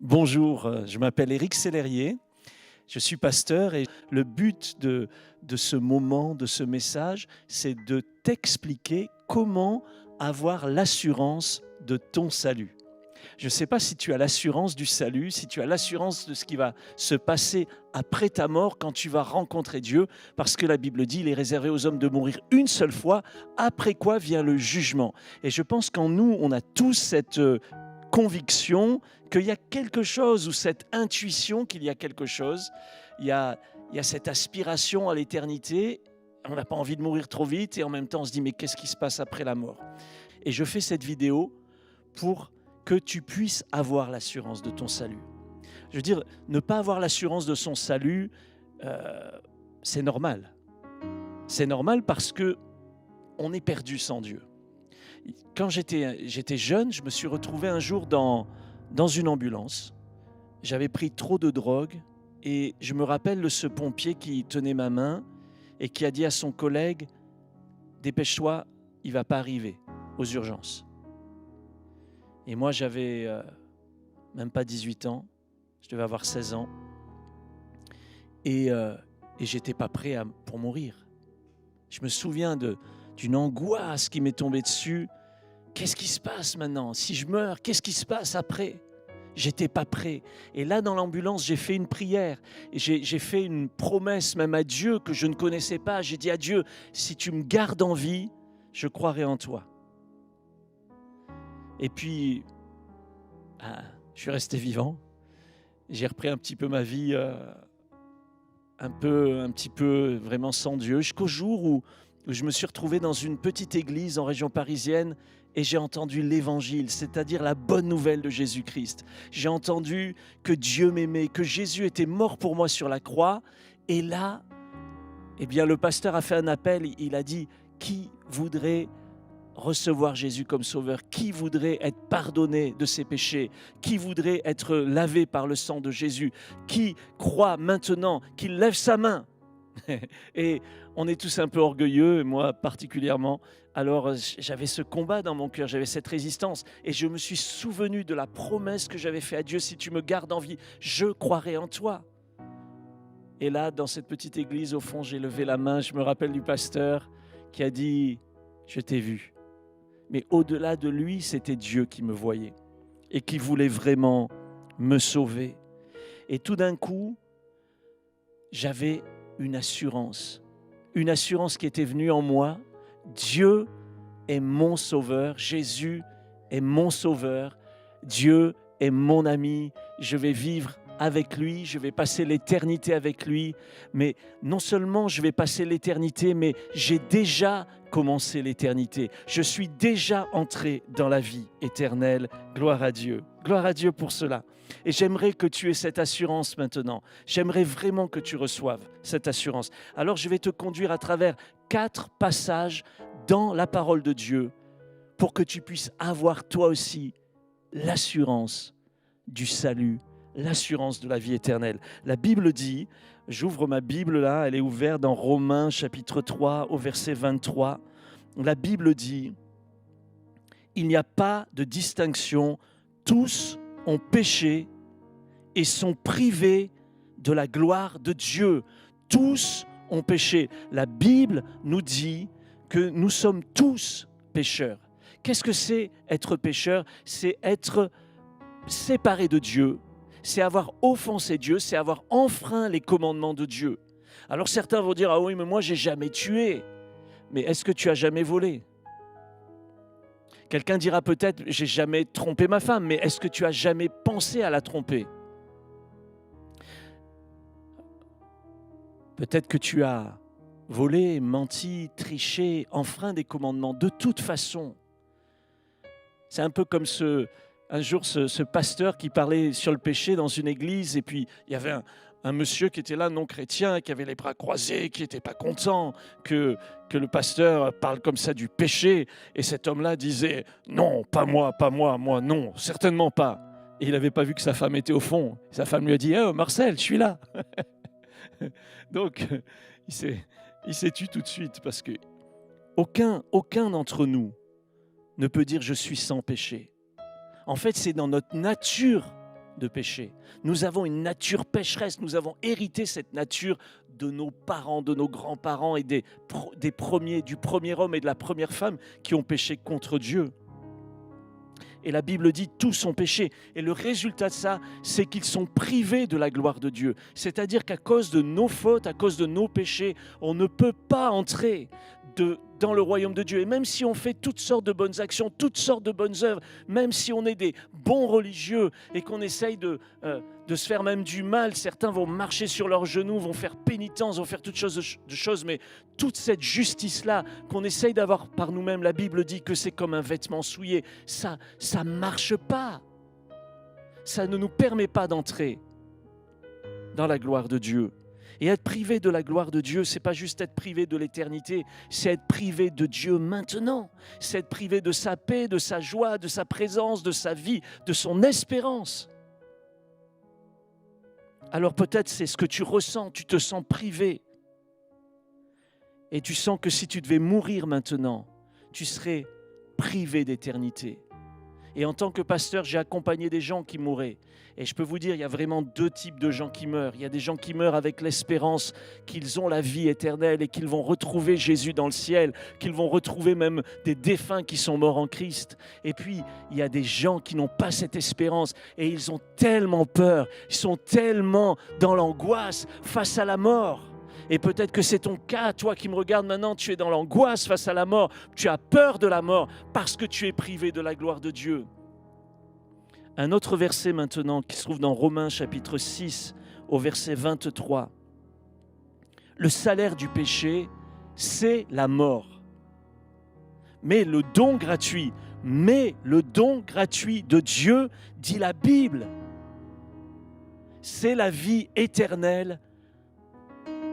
Bonjour, je m'appelle Éric Sellerier, je suis pasteur et le but de ce moment, de ce message, c'est de t'expliquer comment avoir l'assurance de ton salut. Je ne sais pas si tu as l'assurance du salut, si tu as l'assurance de ce qui va se passer après ta mort quand tu vas rencontrer Dieu, parce que la Bible dit, il est réservé aux hommes de mourir une seule fois, après quoi vient le jugement. Et je pense qu'en nous, on a tous cette conviction qu'il y a quelque chose, ou cette intuition qu'il y a quelque chose, il y a, il y a cette aspiration à l'éternité, on n'a pas envie de mourir trop vite, et en même temps on se dit, mais qu'est-ce qui se passe après la mort? Et je fais cette vidéo pour que tu puisses avoir l'assurance de ton salut. Je veux dire, ne pas avoir l'assurance de son salut, euh, c'est normal. C'est normal parce que on est perdu sans Dieu. Quand j'étais jeune, je me suis retrouvé un jour dans une ambulance. J'avais pris trop de drogue et je me rappelle de ce pompier qui tenait ma main et qui a dit à son collègue, dépêche-toi, il ne va pas arriver aux urgences. Et moi, j'avais même pas 18 ans, je devais avoir 16 ans, et j'étais pas prêt pour mourir. Je me souviens d'une angoisse qui m'est tombée dessus. Qu'est-ce qui se passe maintenant? Si je meurs, qu'est-ce qui se passe après? J'étais pas prêt. Et là, dans l'ambulance, j'ai fait une prière. Et j'ai fait une promesse même à Dieu que je ne connaissais pas. J'ai dit à Dieu, si tu me gardes en vie, je croirai en toi. Et puis, je suis resté vivant. J'ai repris un petit peu ma vie, un petit peu vraiment sans Dieu, jusqu'au jour où je me suis retrouvé dans une petite église en région parisienne et j'ai entendu l'évangile, c'est-à-dire la bonne nouvelle de Jésus-Christ. J'ai entendu que Dieu m'aimait, que Jésus était mort pour moi sur la croix. Et là, eh bien, le pasteur a fait un appel, il a dit, qui voudrait recevoir Jésus comme sauveur? Qui voudrait être pardonné de ses péchés? Qui voudrait être lavé par le sang de Jésus? Qui croit maintenant qu'il lève sa main? Et on est tous un peu orgueilleux, moi particulièrement. Alors j'avais ce combat dans mon cœur, j'avais cette résistance. Et je me suis souvenu de la promesse que j'avais faite à Dieu, si tu me gardes en vie, je croirai en toi. Et là, dans cette petite église, au fond, j'ai levé la main. Je me rappelle du pasteur qui a dit, je t'ai vu. Mais au-delà de lui, c'était Dieu qui me voyait et qui voulait vraiment me sauver. Et tout d'un coup, j'avais une assurance qui était venue en moi. Dieu est mon sauveur, Jésus est mon sauveur, Dieu est mon ami, je vais vivre avec lui, je vais passer l'éternité avec lui, mais non seulement je vais passer l'éternité, mais j'ai déjà commencé l'éternité. Je suis déjà entré dans la vie éternelle. Gloire à Dieu pour cela. Et j'aimerais que tu aies cette assurance maintenant. J'aimerais vraiment que tu reçoives cette assurance. Alors je vais te conduire à travers 4 passages dans la parole de Dieu pour que tu puisses avoir toi aussi l'assurance du salut, l'assurance de la vie éternelle. La Bible dit, j'ouvre ma Bible là, elle est ouverte dans Romains chapitre 3 au verset 23. La Bible dit, il n'y a pas de distinction, tous ont péché et sont privés de la gloire de Dieu. Tous ont péché. La Bible nous dit que nous sommes tous pécheurs. Qu'est-ce que c'est être pécheur? C'est être séparé de Dieu, c'est avoir offensé Dieu, c'est avoir enfreint les commandements de Dieu. Alors certains vont dire, ah oui, mais moi j'ai jamais tué. Mais est-ce que tu as jamais volé? Quelqu'un dira peut-être, j'ai jamais trompé ma femme, mais est-ce que tu as jamais pensé à la tromper? Peut-être que tu as volé, menti, triché, enfreint des commandements. De toute façon, c'est un peu comme un jour ce pasteur qui parlait sur le péché dans une église, et puis il y avait un monsieur qui était là, non chrétien, qui avait les bras croisés, qui n'était pas content que le pasteur parle comme ça du péché. Et cet homme-là disait, non, pas moi, moi, non, certainement pas. Et il n'avait pas vu que sa femme était au fond. Sa femme lui a dit, oh, Marcel, je suis là. Donc, il s'est tué tout de suite parce que aucun d'entre nous ne peut dire je suis sans péché. En fait, c'est dans notre nature de péché. Nous avons une nature pécheresse, nous avons hérité cette nature de nos parents, de nos grands-parents et du premier homme et de la première femme qui ont péché contre Dieu. Et la Bible dit tous ont péché. Et le résultat de ça, c'est qu'ils sont privés de la gloire de Dieu. C'est-à-dire qu'à cause de nos fautes, à cause de nos péchés, on ne peut pas entrer dans le royaume de Dieu. Et même si on fait toutes sortes de bonnes actions, toutes sortes de bonnes œuvres, même si on est des bons religieux et qu'on essaye de se faire même du mal, certains vont marcher sur leurs genoux, vont faire pénitence, vont faire toutes sortes de choses, mais toute cette justice-là qu'on essaye d'avoir par nous-mêmes, la Bible dit que c'est comme un vêtement souillé. Ça ne marche pas. Ça ne nous permet pas d'entrer dans la gloire de Dieu. Et être privé de la gloire de Dieu, ce n'est pas juste être privé de l'éternité, c'est être privé de Dieu maintenant. C'est être privé de sa paix, de sa joie, de sa présence, de sa vie, de son espérance. Alors peut-être c'est ce que tu ressens, tu te sens privé. Et tu sens que si tu devais mourir maintenant, tu serais privé d'éternité. Et en tant que pasteur, j'ai accompagné des gens qui mouraient. Et je peux vous dire, il y a vraiment deux types de gens qui meurent. Il y a des gens qui meurent avec l'espérance qu'ils ont la vie éternelle et qu'ils vont retrouver Jésus dans le ciel, qu'ils vont retrouver même des défunts qui sont morts en Christ. Et puis, il y a des gens qui n'ont pas cette espérance et ils ont tellement peur, ils sont tellement dans l'angoisse face à la mort. Et peut-être que c'est ton cas, toi qui me regardes maintenant, tu es dans l'angoisse face à la mort, tu as peur de la mort parce que tu es privé de la gloire de Dieu. Un autre verset maintenant qui se trouve dans Romains chapitre 6 au verset 23. Le salaire du péché, c'est la mort. Mais le don gratuit de Dieu, dit la Bible, c'est la vie éternelle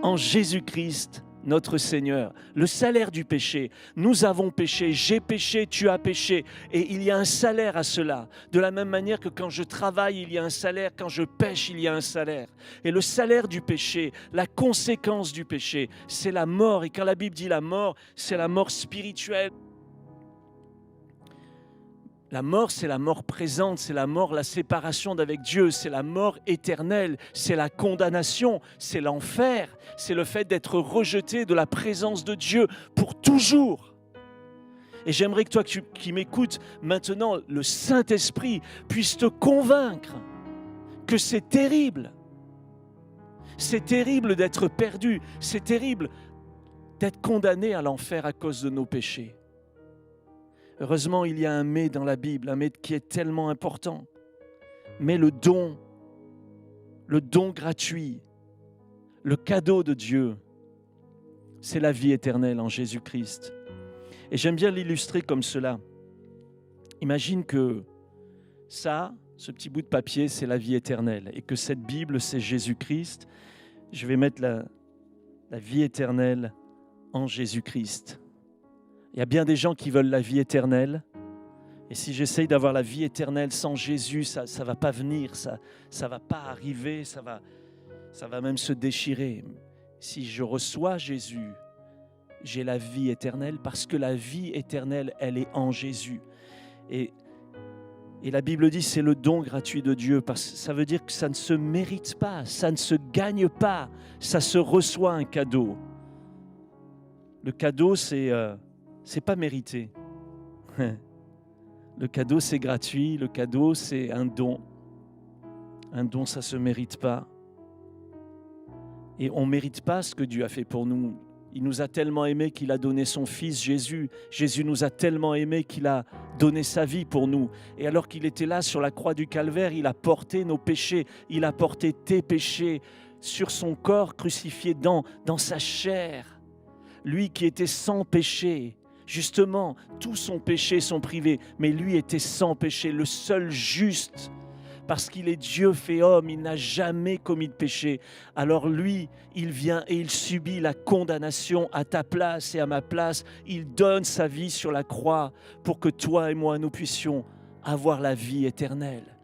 en Jésus-Christ, notre Seigneur. Le salaire du péché, nous avons péché, j'ai péché, tu as péché, et il y a un salaire à cela. De la même manière que quand je travaille, il y a un salaire, quand je pêche, il y a un salaire. Et le salaire du péché, la conséquence du péché, c'est la mort. Et quand la Bible dit la mort, c'est la mort spirituelle. La mort, c'est la mort présente, c'est la mort, la séparation d'avec Dieu, c'est la mort éternelle, c'est la condamnation, c'est l'enfer, c'est le fait d'être rejeté de la présence de Dieu pour toujours. Et j'aimerais que toi qui m'écoutes maintenant, le Saint-Esprit puisse te convaincre que c'est terrible. C'est terrible d'être perdu, c'est terrible d'être condamné à l'enfer à cause de nos péchés. Heureusement, il y a un « mais » dans la Bible, un « mais » qui est tellement important. Mais le don gratuit, le cadeau de Dieu, c'est la vie éternelle en Jésus-Christ. Et j'aime bien l'illustrer comme cela. Imagine que ce petit bout de papier, c'est la vie éternelle et que cette Bible, c'est Jésus-Christ. Je vais mettre la vie éternelle en Jésus-Christ. Il y a bien des gens qui veulent la vie éternelle. Et si j'essaye d'avoir la vie éternelle sans Jésus, ça ne va pas venir, ça ne va pas arriver, ça va même se déchirer. Si je reçois Jésus, j'ai la vie éternelle parce que la vie éternelle, elle est en Jésus. Et la Bible dit c'est le don gratuit de Dieu. Parce que ça veut dire que ça ne se mérite pas, ça ne se gagne pas, ça se reçoit un cadeau. Le cadeau, c'est pas mérité. Le cadeau, c'est gratuit. Le cadeau, c'est un don. Un don, ça ne se mérite pas. Et on ne mérite pas ce que Dieu a fait pour nous. Il nous a tellement aimés qu'il a donné son Fils Jésus. Jésus nous a tellement aimés qu'il a donné sa vie pour nous. Et alors qu'il était là sur la croix du Calvaire, il a porté nos péchés. Il a porté tes péchés sur son corps crucifié dans sa chair. Lui qui était sans péché. Justement, tous son péché sont privés, mais lui était sans péché, le seul juste, parce qu'il est Dieu fait homme, il n'a jamais commis de péché. Alors lui, il vient et il subit la condamnation à ta place et à ma place. Il donne sa vie sur la croix pour que toi et moi, nous puissions avoir la vie éternelle.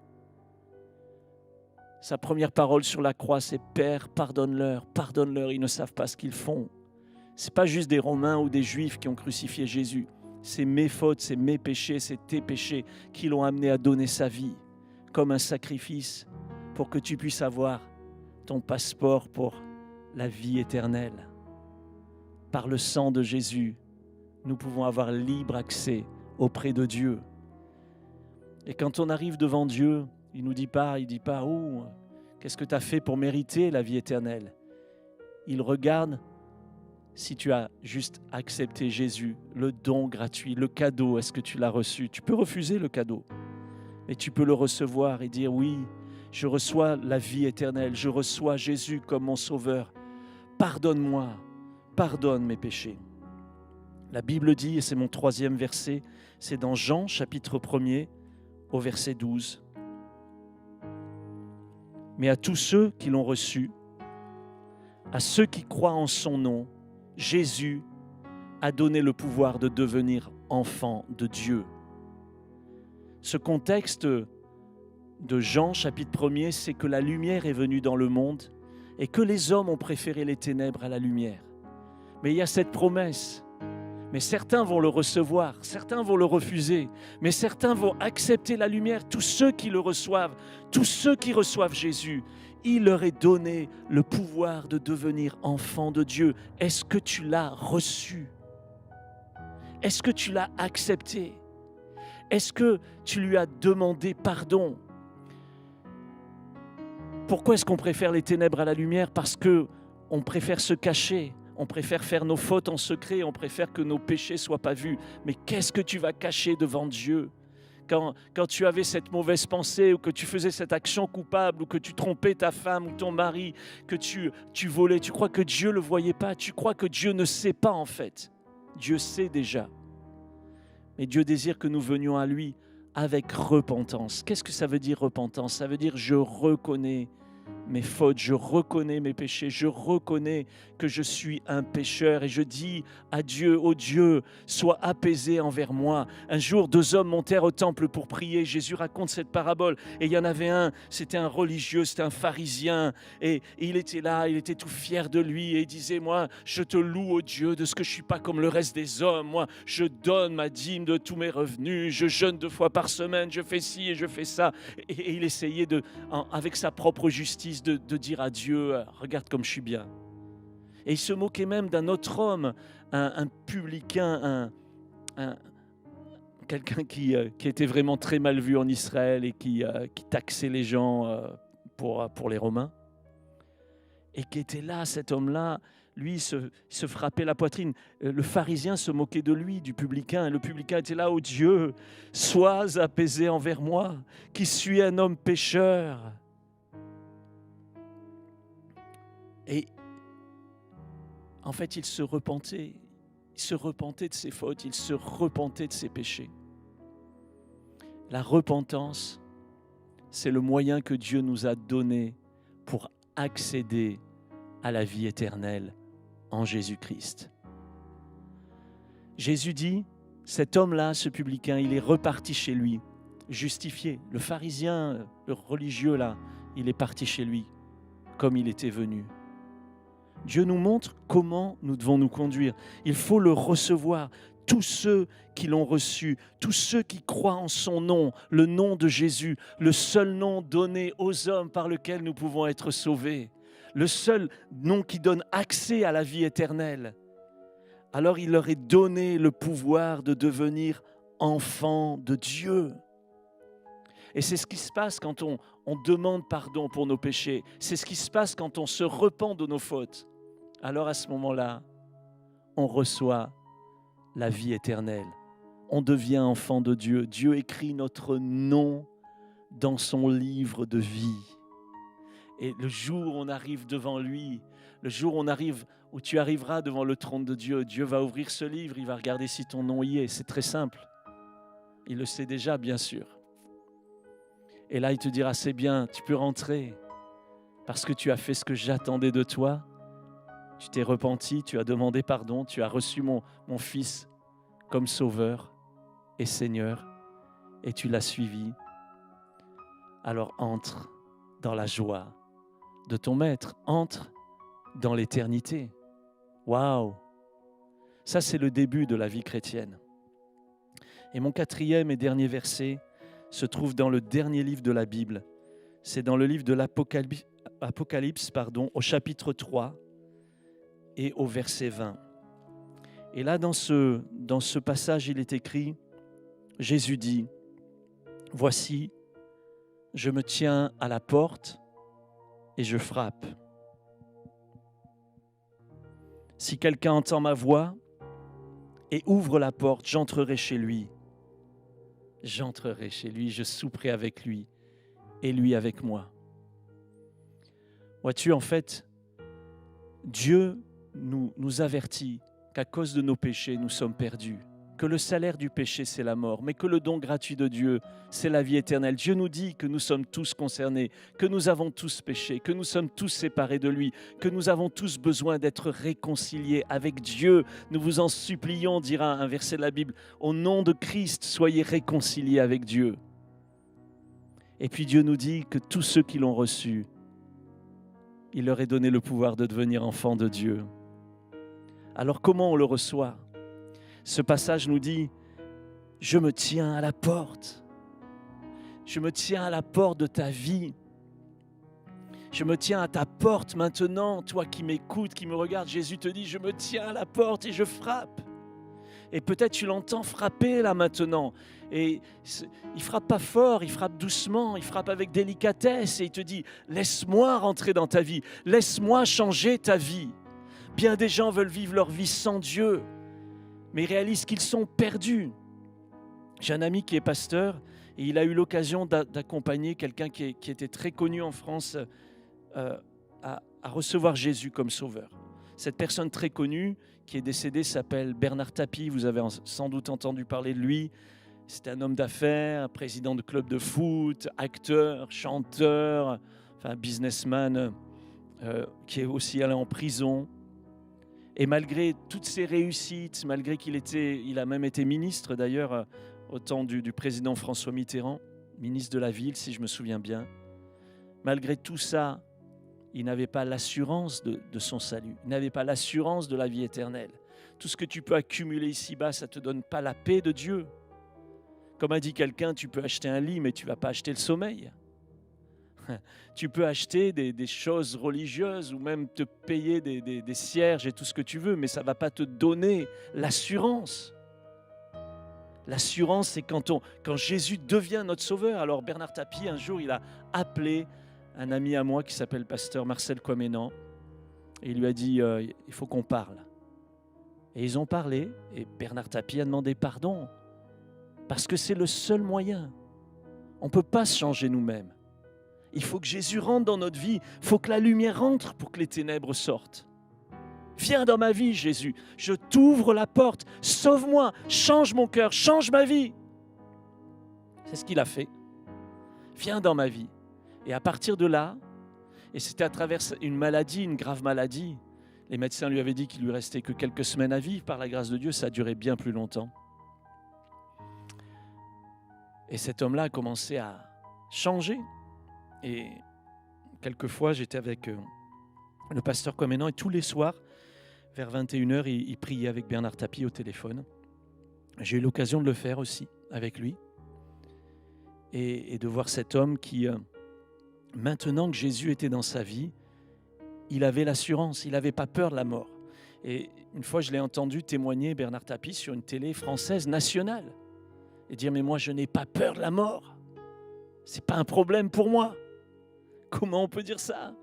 Sa première parole sur la croix, c'est « Père, pardonne-leur, ils ne savent pas ce qu'ils font ». Ce n'est pas juste des Romains ou des Juifs qui ont crucifié Jésus. C'est mes fautes, c'est mes péchés, c'est tes péchés qui l'ont amené à donner sa vie comme un sacrifice pour que tu puisses avoir ton passeport pour la vie éternelle. Par le sang de Jésus, nous pouvons avoir libre accès auprès de Dieu. Et quand on arrive devant Dieu, il ne dit pas, oh, qu'est-ce que tu as fait pour mériter la vie éternelle? Il regarde si tu as juste accepté Jésus, le don gratuit, le cadeau, est-ce que tu l'as reçu? Tu peux refuser le cadeau, mais tu peux le recevoir et dire oui, je reçois la vie éternelle, je reçois Jésus comme mon sauveur. Pardonne-moi, pardonne mes péchés. La Bible dit, et c'est mon 3e verset, c'est dans Jean chapitre 1er au verset 12. Mais à tous ceux qui l'ont reçu, à ceux qui croient en son nom, Jésus a donné le pouvoir de devenir enfant de Dieu. Ce contexte de Jean, chapitre 1er, c'est que la lumière est venue dans le monde et que les hommes ont préféré les ténèbres à la lumière. Mais il y a cette promesse. Mais certains vont le recevoir, certains vont le refuser, mais certains vont accepter la lumière. Tous ceux qui le reçoivent, tous ceux qui reçoivent Jésus, il leur est donné le pouvoir de devenir enfants de Dieu. Est-ce que tu l'as reçu? Est-ce que tu l'as accepté? Est-ce que tu lui as demandé pardon? Pourquoi est-ce qu'on préfère les ténèbres à la lumière? Parce qu'on préfère se cacher, on préfère faire nos fautes en secret, on préfère que nos péchés ne soient pas vus. Mais qu'est-ce que tu vas cacher devant Dieu? Quand tu avais cette mauvaise pensée ou que tu faisais cette action coupable ou que tu trompais ta femme ou ton mari, que tu volais, tu crois que Dieu ne le voyait pas, tu crois que Dieu ne sait pas en fait. Dieu sait déjà. Mais Dieu désire que nous venions à lui avec repentance. Qu'est-ce que ça veut dire repentance? Ça veut dire je reconnais mes fautes, je reconnais mes péchés, je reconnais que je suis un pécheur et je dis à Dieu, ô Dieu, sois apaisé envers moi. Un jour, 2 hommes montèrent au temple pour prier. Jésus raconte cette parabole et il y en avait un, c'était un religieux, c'était un pharisien et il était là, il était tout fier de lui et il disait, moi, je te loue, ô Dieu, de ce que je ne suis pas comme le reste des hommes. Moi, je donne ma dîme de tous mes revenus, je jeûne 2 fois par semaine, je fais ci et je fais ça. Et il essayait avec sa propre justice de dire à Dieu, regarde comme je suis bien. Et il se moquait même d'un autre homme, un publicain, quelqu'un qui était vraiment très mal vu en Israël et qui taxait les gens pour les Romains. Et qui était là, cet homme-là, lui, il se frappait la poitrine. Le pharisien se moquait de lui, du publicain. Et le publicain était là, oh Dieu, sois apaisé envers moi, qui suis un homme pécheur. Et en fait, il se repentait de ses fautes, il se repentait de ses péchés. La repentance, c'est le moyen que Dieu nous a donné pour accéder à la vie éternelle en Jésus-Christ. Jésus dit, cet homme-là, ce publicain, il est reparti chez lui, justifié. Le pharisien, le religieux là, il est parti chez lui comme il était venu. Dieu nous montre comment nous devons nous conduire. Il faut le recevoir. Tous ceux qui l'ont reçu, tous ceux qui croient en son nom, le nom de Jésus, le seul nom donné aux hommes par lequel nous pouvons être sauvés, le seul nom qui donne accès à la vie éternelle. Alors il leur est donné le pouvoir de devenir enfants de Dieu. Et c'est ce qui se passe quand on demande pardon pour nos péchés. C'est ce qui se passe quand on se repent de nos fautes. Alors à ce moment-là, on reçoit la vie éternelle. On devient enfant de Dieu. Dieu écrit notre nom dans son livre de vie. Et le jour où on arrive devant lui, le jour où tu arriveras devant le trône de Dieu, Dieu va ouvrir ce livre, il va regarder si ton nom y est. C'est très simple. Il le sait déjà, bien sûr. Et là, il te dira, c'est bien, tu peux rentrer parce que tu as fait ce que j'attendais de toi. Tu t'es repenti, tu as demandé pardon, tu as reçu mon Fils comme Sauveur et Seigneur et tu l'as suivi. Alors entre dans la joie de ton Maître, entre dans l'éternité. Waouh! Ça, c'est le début de la vie chrétienne. Et mon 4e et dernier verset, se trouve dans le dernier livre de la Bible. C'est dans le livre de l'Apocalypse, au chapitre 3 et au verset 20. Et là, dans ce passage, il est écrit, Jésus dit, « Voici, je me tiens à la porte et je frappe. Si quelqu'un entend ma voix et ouvre la porte, j'entrerai chez lui. J'entrerai chez lui, je souperai avec lui et lui avec moi. » Vois-tu, en fait, Dieu nous avertit qu'à cause de nos péchés, nous sommes perdus, que le salaire du péché, c'est la mort, mais que le don gratuit de Dieu, c'est la vie éternelle. Dieu nous dit que nous sommes tous concernés, que nous avons tous péché, que nous sommes tous séparés de lui, que nous avons tous besoin d'être réconciliés avec Dieu. Nous vous en supplions, dira un verset de la Bible, au nom de Christ, soyez réconciliés avec Dieu. Et puis Dieu nous dit que tous ceux qui l'ont reçu, il leur est donné le pouvoir de devenir enfants de Dieu. Alors comment on le reçoit ? Ce passage nous dit, je me tiens à la porte. Je me tiens à la porte de ta vie. Je me tiens à ta porte maintenant, toi qui m'écoutes, qui me regardes. Jésus te dit, je me tiens à la porte et je frappe. Et peut-être tu l'entends frapper là maintenant. Et il frappe pas fort, il frappe doucement, il frappe avec délicatesse et il te dit, laisse-moi rentrer dans ta vie, laisse-moi changer ta vie. Bien des gens veulent vivre leur vie sans Dieu, mais ils réalisent qu'ils sont perdus. J'ai un ami qui est pasteur et il a eu l'occasion d'accompagner quelqu'un qui était très connu en France à recevoir Jésus comme sauveur. Cette personne très connue qui est décédée s'appelle Bernard Tapie. Vous avez sans doute entendu parler de lui. C'était un homme d'affaires, président de club de foot, acteur, chanteur, enfin businessman qui est aussi allé en prison. Et malgré toutes ses réussites, malgré il a même été ministre d'ailleurs au temps du président François Mitterrand, ministre de la Ville si je me souviens bien, malgré tout ça, il n'avait pas l'assurance de son salut, il n'avait pas l'assurance de la vie éternelle. Tout ce que tu peux accumuler ici-bas, ça ne te donne pas la paix de Dieu. Comme a dit quelqu'un, tu peux acheter un lit, mais tu ne vas pas acheter le sommeil. Tu peux acheter des choses religieuses ou même te payer des cierges et tout ce que tu veux, mais ça ne va pas te donner l'assurance. L'assurance, c'est quand Jésus devient notre sauveur. Alors Bernard Tapie, un jour, il a appelé un ami à moi qui s'appelle pasteur Marcel Quamenan et il lui a dit il faut qu'on parle. Et ils ont parlé et Bernard Tapie a demandé pardon parce que c'est le seul moyen. On ne peut pas se changer nous-mêmes. Il faut que Jésus rentre dans notre vie. Il faut que la lumière rentre pour que les ténèbres sortent. Viens dans ma vie, Jésus. Je t'ouvre la porte. Sauve-moi. Change mon cœur. Change ma vie. C'est ce qu'il a fait. Viens dans ma vie. Et à partir de là, et c'était à travers une maladie, une grave maladie, les médecins lui avaient dit qu'il lui restait que quelques semaines à vivre. Par la grâce de Dieu, ça a duré bien plus longtemps. Et cet homme-là a commencé à changer. Et quelquefois, j'étais avec le pasteur Comenan et tous les soirs, vers 21h, il priait avec Bernard Tapie au téléphone. J'ai eu l'occasion de le faire aussi avec lui et de voir cet homme qui, maintenant que Jésus était dans sa vie, il avait l'assurance, il n'avait pas peur de la mort. Et une fois, je l'ai entendu témoigner, Bernard Tapie, sur une télé française nationale et dire « Mais moi, je n'ai pas peur de la mort. Ce n'est pas un problème pour moi. » Comment on peut dire ça ?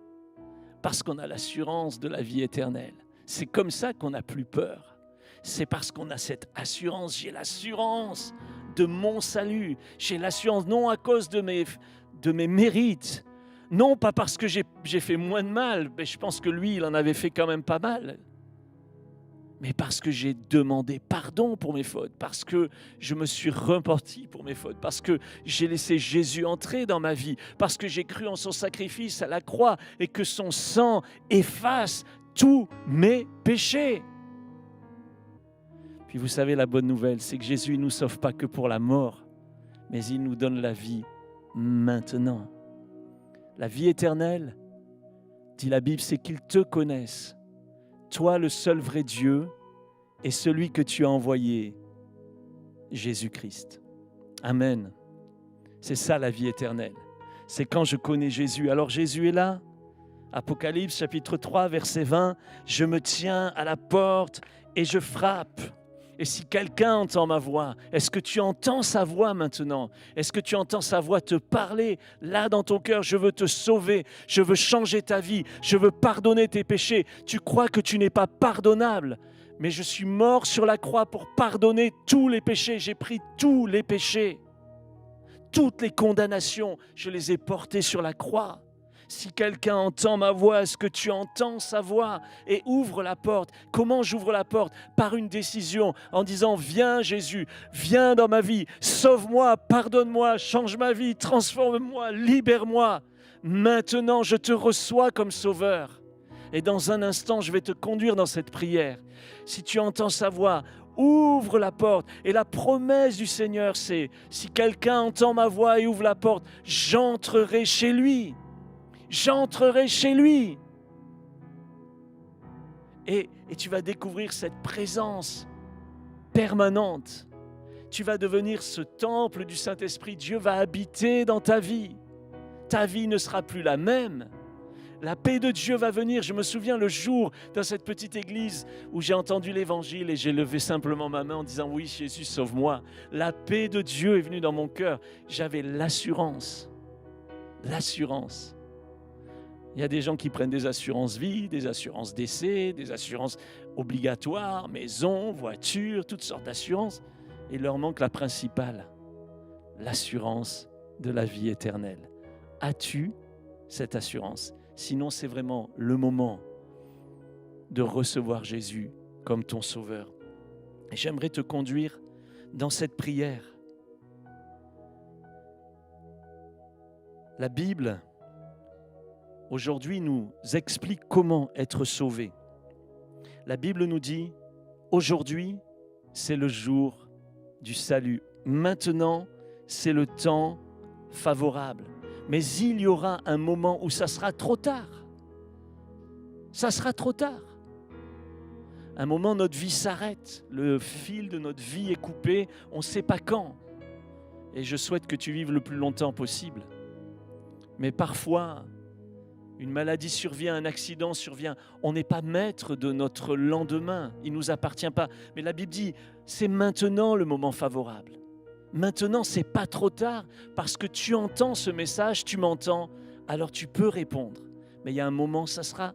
Parce qu'on a l'assurance de la vie éternelle. C'est comme ça qu'on n'a plus peur. C'est parce qu'on a cette assurance. J'ai l'assurance de mon salut. J'ai l'assurance non à cause de mes mérites. Non, pas parce que j'ai fait moins de mal. Mais je pense que lui, il en avait fait quand même pas mal. Mais parce que j'ai demandé pardon pour mes fautes, parce que je me suis repenti pour mes fautes, parce que j'ai laissé Jésus entrer dans ma vie, parce que j'ai cru en son sacrifice à la croix et que son sang efface tous mes péchés. Puis vous savez, la bonne nouvelle, c'est que Jésus ne nous sauve pas que pour la mort, mais il nous donne la vie maintenant. La vie éternelle, dit la Bible, c'est qu'ils te connaissent. Toi, le seul vrai Dieu, et celui que tu as envoyé, Jésus-Christ. Amen. C'est ça la vie éternelle. C'est quand je connais Jésus. Alors Jésus est là. Apocalypse chapitre 3, verset 20. Je me tiens à la porte et je frappe. Et si quelqu'un entend ma voix, est-ce que tu entends sa voix maintenant? Est-ce que tu entends sa voix te parler? Là dans ton cœur, je veux te sauver, je veux changer ta vie, je veux pardonner tes péchés. Tu crois que tu n'es pas pardonnable, mais je suis mort sur la croix pour pardonner tous les péchés. J'ai pris tous les péchés, toutes les condamnations, je les ai portées sur la croix. Si quelqu'un entend ma voix, est-ce que tu entends sa voix et ouvre la porte? Comment j'ouvre la porte? Par une décision, en disant « Viens Jésus, viens dans ma vie, sauve-moi, pardonne-moi, change ma vie, transforme-moi, libère-moi. Maintenant, je te reçois comme sauveur. » Et dans un instant, je vais te conduire dans cette prière. Si tu entends sa voix, ouvre la porte. Et la promesse du Seigneur, c'est « Si quelqu'un entend ma voix et ouvre la porte, j'entrerai chez lui. » J'entrerai chez lui. Et tu vas découvrir cette présence permanente. Tu vas devenir ce temple du Saint-Esprit. Dieu va habiter dans ta vie. Ta vie ne sera plus la même. La paix de Dieu va venir. Je me souviens le jour dans cette petite église où j'ai entendu l'évangile et j'ai levé simplement ma main en disant « Oui, Jésus, sauve-moi ». La paix de Dieu est venue dans mon cœur. J'avais l'assurance. L'assurance. Il y a des gens qui prennent des assurances vie, des assurances décès, des assurances obligatoires, maison, voiture, toutes sortes d'assurances. Et il leur manque la principale, l'assurance de la vie éternelle. As-tu cette assurance? Sinon, c'est vraiment le moment de recevoir Jésus comme ton sauveur. Et j'aimerais te conduire dans cette prière. La Bible aujourd'hui nous explique comment être sauvé. La Bible nous dit, aujourd'hui, c'est le jour du salut. Maintenant, c'est le temps favorable. Mais il y aura un moment où ça sera trop tard. Ça sera trop tard. Un moment, notre vie s'arrête. Le fil de notre vie est coupé. On ne sait pas quand. Et je souhaite que tu vives le plus longtemps possible. Mais parfois, une maladie survient, un accident survient. On n'est pas maître de notre lendemain. Il ne nous appartient pas. Mais la Bible dit, c'est maintenant le moment favorable. Maintenant, ce n'est pas trop tard parce que tu entends ce message, tu m'entends, alors tu peux répondre. Mais il y a un moment, ça sera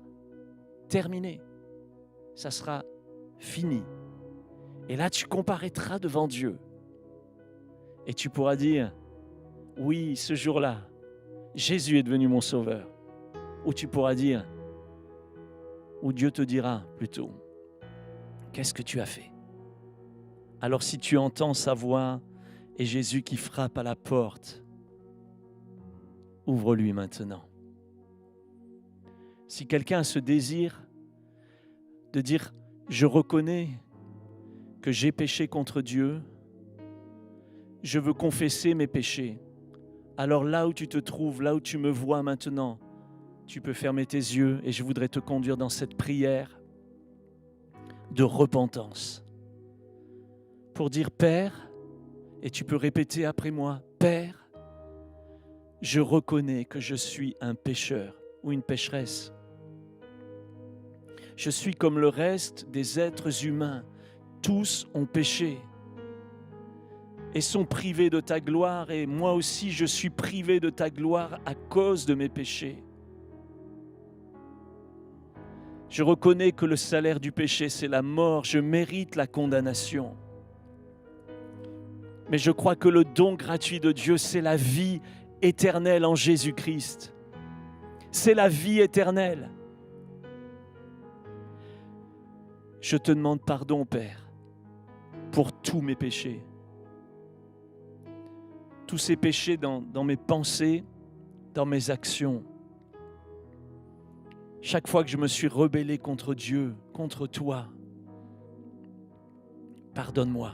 terminé. Ça sera fini. Et là, tu comparaîtras devant Dieu. Et tu pourras dire, oui, ce jour-là, Jésus est devenu mon sauveur. Ou tu pourras dire, ou Dieu te dira plutôt, qu'est-ce que tu as fait? Alors si tu entends sa voix et Jésus qui frappe à la porte, ouvre-lui maintenant. Si quelqu'un a ce désir de dire, je reconnais que j'ai péché contre Dieu, je veux confesser mes péchés, alors là où tu te trouves, là où tu me vois maintenant, tu peux fermer tes yeux et je voudrais te conduire dans cette prière de repentance. Pour dire Père, et tu peux répéter après moi, Père, je reconnais que je suis un pécheur ou une pécheresse. Je suis comme le reste des êtres humains. Tous ont péché et sont privés de ta gloire et moi aussi je suis privé de ta gloire à cause de mes péchés. Je reconnais que le salaire du péché, c'est la mort. Je mérite la condamnation. Mais je crois que le don gratuit de Dieu, c'est la vie éternelle en Jésus-Christ. C'est la vie éternelle. Je te demande pardon, Père, pour tous mes péchés. Tous ces péchés dans mes pensées, dans mes actions. Chaque fois que je me suis rebellé contre Dieu, contre toi, pardonne-moi.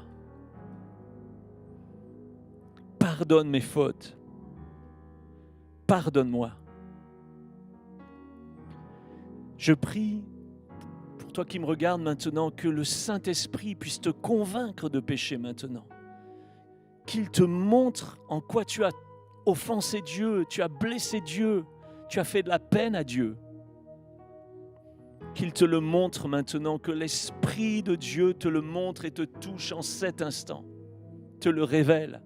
Pardonne mes fautes. Pardonne-moi. Je prie, pour toi qui me regardes maintenant, que le Saint-Esprit puisse te convaincre de péché maintenant. Qu'il te montre en quoi tu as offensé Dieu, tu as blessé Dieu, tu as fait de la peine à Dieu. Qu'il te le montre maintenant, que l'Esprit de Dieu te le montre et te touche en cet instant, te le révèle.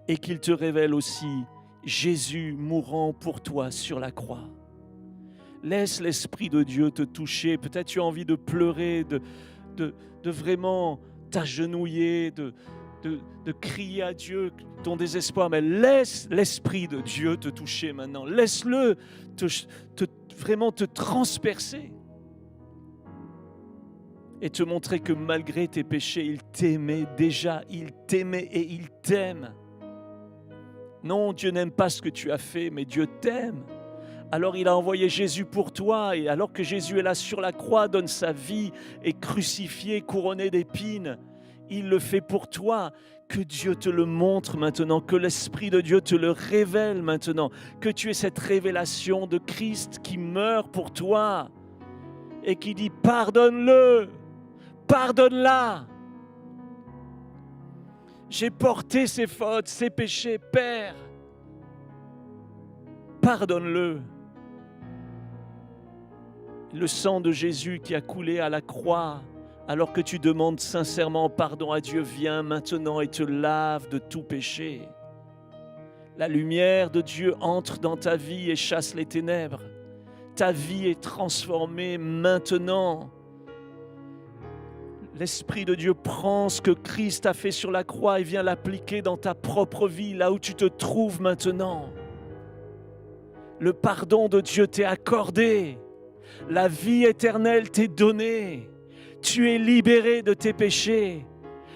Et qu'il te révèle aussi Jésus mourant pour toi sur la croix. Laisse l'Esprit de Dieu te toucher. Peut-être tu as envie de pleurer, de vraiment t'agenouiller, de crier à Dieu ton désespoir, mais laisse l'Esprit de Dieu te toucher maintenant. Laisse-le vraiment te transpercer et te montrer que malgré tes péchés, il t'aimait déjà, il t'aimait et il t'aime. Non, Dieu n'aime pas ce que tu as fait, mais Dieu t'aime. Alors il a envoyé Jésus pour toi, et alors que Jésus est là sur la croix, donne sa vie, est crucifié, couronné d'épines, il le fait pour toi. Que Dieu te le montre maintenant, que l'Esprit de Dieu te le révèle maintenant, que tu aies cette révélation de Christ qui meurt pour toi et qui dit pardonne-le, pardonne-la. J'ai porté ses fautes, ses péchés, Père, pardonne-le. Le sang de Jésus qui a coulé à la croix, alors que tu demandes sincèrement pardon à Dieu, viens maintenant et te lave de tout péché. La lumière de Dieu entre dans ta vie et chasse les ténèbres. Ta vie est transformée maintenant. L'Esprit de Dieu prend ce que Christ a fait sur la croix et vient l'appliquer dans ta propre vie, là où tu te trouves maintenant. Le pardon de Dieu t'est accordé. La vie éternelle t'est donnée. Tu es libéré de tes péchés.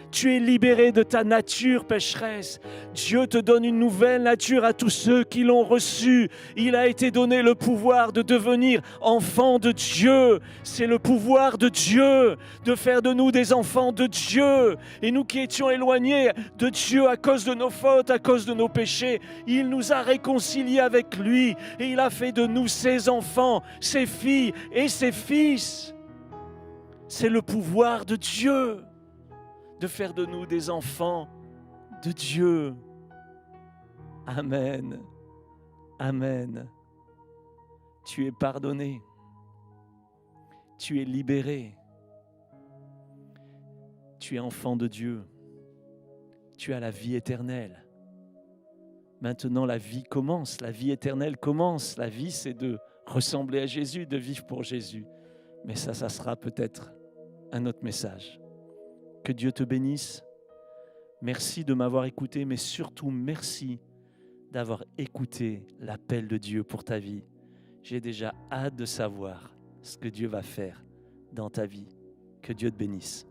Tu es libéré de ta nature pécheresse. Dieu te donne une nouvelle nature à tous ceux qui l'ont reçue. Il a été donné le pouvoir de devenir enfants de Dieu. C'est le pouvoir de Dieu de faire de nous des enfants de Dieu. Et nous qui étions éloignés de Dieu à cause de nos fautes, à cause de nos péchés, il nous a réconciliés avec lui. Et il a fait de nous ses enfants, ses filles et ses fils. C'est le pouvoir de Dieu de faire de nous des enfants de Dieu. Amen. Amen. Tu es pardonné. Tu es libéré. Tu es enfant de Dieu. Tu as la vie éternelle. Maintenant, la vie commence. La vie éternelle commence. La vie, c'est de ressembler à Jésus, de vivre pour Jésus. Mais ça sera peut-être un autre message. Que Dieu te bénisse. Merci de m'avoir écouté, mais surtout merci d'avoir écouté l'appel de Dieu pour ta vie. J'ai déjà hâte de savoir ce que Dieu va faire dans ta vie. Que Dieu te bénisse.